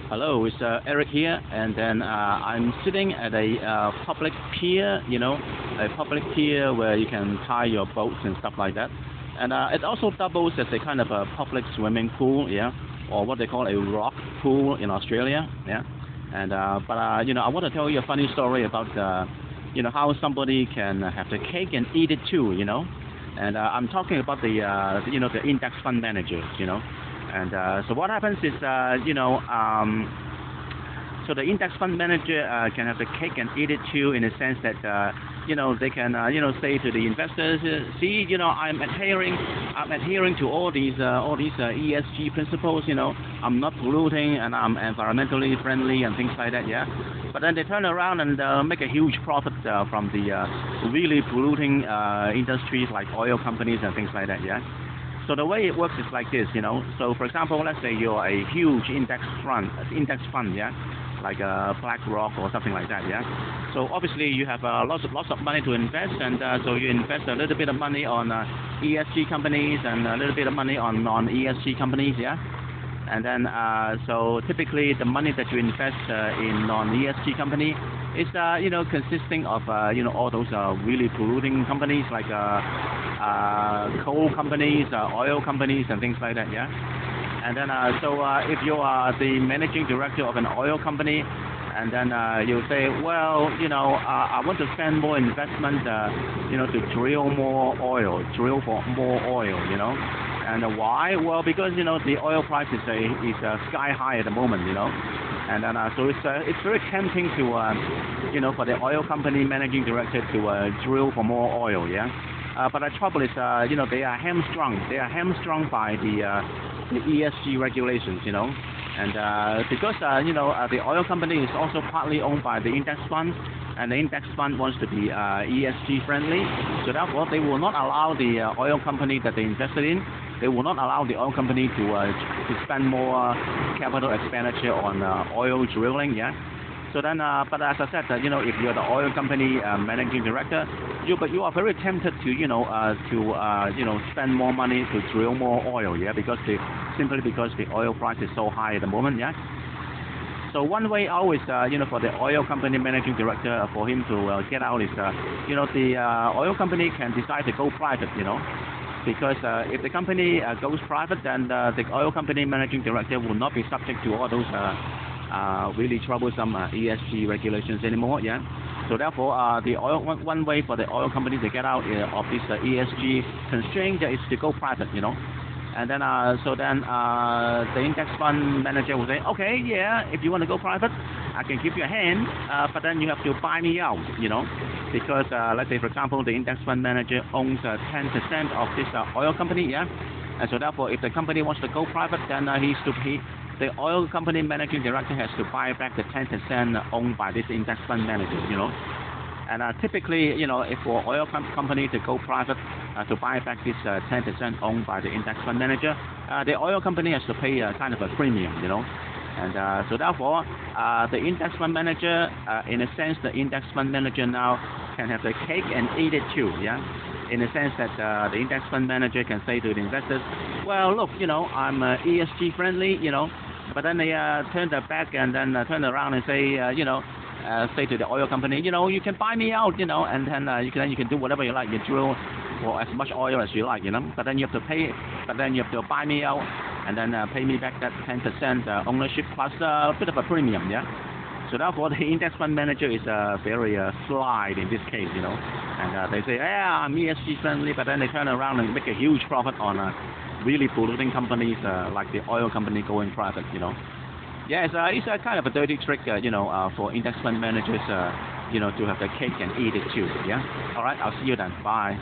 Hello, it's Eric here, and then I'm sitting at a public pier, a public pier where you can tie your boats and stuff like that. And it also doubles as a kind of a public swimming pool, yeah, or what they call a rock pool in Australia, yeah. And I want to tell you a funny story about how somebody can have the cake and eat it too, And I'm talking about the index fund managers. And so what happens is, so the index fund manager can have the cake and eat it too, in a sense that, they can, say to the investors, see, I'm adhering to all these ESG principles, I'm not polluting and I'm environmentally friendly and things like that, yeah. But then they turn around and make a huge profit from the really polluting industries like oil companies and things like that, yeah. So the way it works is like this, So for example, let's say you're a huge index fund, yeah, like BlackRock or something like that, yeah. So obviously you have lots of money to invest, and so you invest a little bit of money on ESG companies and a little bit of money on non-ESG companies, yeah. And then so typically the money that you invest in non-ESG company is consisting of all those really polluting companies like coal companies, oil companies, and things like that, yeah. And then so if you are the managing director of an oil company, and then you say, well, I want to spend more investment, to drill more oil, drill for more oil, And why? Well, because the oil price is sky high at the moment, And then so it's very tempting to for the oil company managing director to drill for more oil, yeah. But the trouble is, they are hamstrung. They are hamstrung by the ESG regulations, And because the oil company is also partly owned by the index fund, and the index fund wants to be ESG friendly, so therefore they will not allow the oil company that they invested in. They will not allow the oil company to spend more capital expenditure on oil drilling, yeah. So then, but as I said, if you're the oil company managing director, you are very tempted to spend more money to drill more oil, yeah, simply because the oil price is so high at the moment, yeah. So one way out is, for the oil company managing director, for him to get out is, the oil company can decide to go private, Because if the company goes private, then the oil company managing director will not be subject to all those really troublesome ESG regulations anymore. Yeah. So therefore, one way for the oil company to get out of this ESG constraint is to go private. And then the index fund manager will say, okay, yeah, if you want to go private, I can give you a hand, but then you have to buy me out, because let's say, for example, the index fund manager owns 10% of this oil company, yeah, and so therefore, if the company wants to go private, then the oil company managing director has to buy back the 10% owned by this index fund manager, And typically, if for oil company to go private to buy back this 10% owned by the index fund manager, the oil company has to pay kind of a premium, And so therefore, the index fund manager, in a sense, the index fund manager now can have the cake and eat it too, yeah. In the sense that the index fund manager can say to the investors, well, look, I'm ESG friendly, but then they turn their back and then turn around and say, say to the oil company, you can buy me out, and then you can do whatever you like. You drill for as much oil as you like, But then you have to pay, but then you have to buy me out, and then pay me back that 10% ownership plus a bit of a premium, yeah. So therefore, the index fund manager is very sly in this case, And they say, yeah, I'm ESG friendly, but then they turn around and make a huge profit on really polluting companies like the oil company going private, Yeah, it's a kind of a dirty trick, for index fund managers, to have the cake and eat it too. Yeah. All right. I'll see you then. Bye.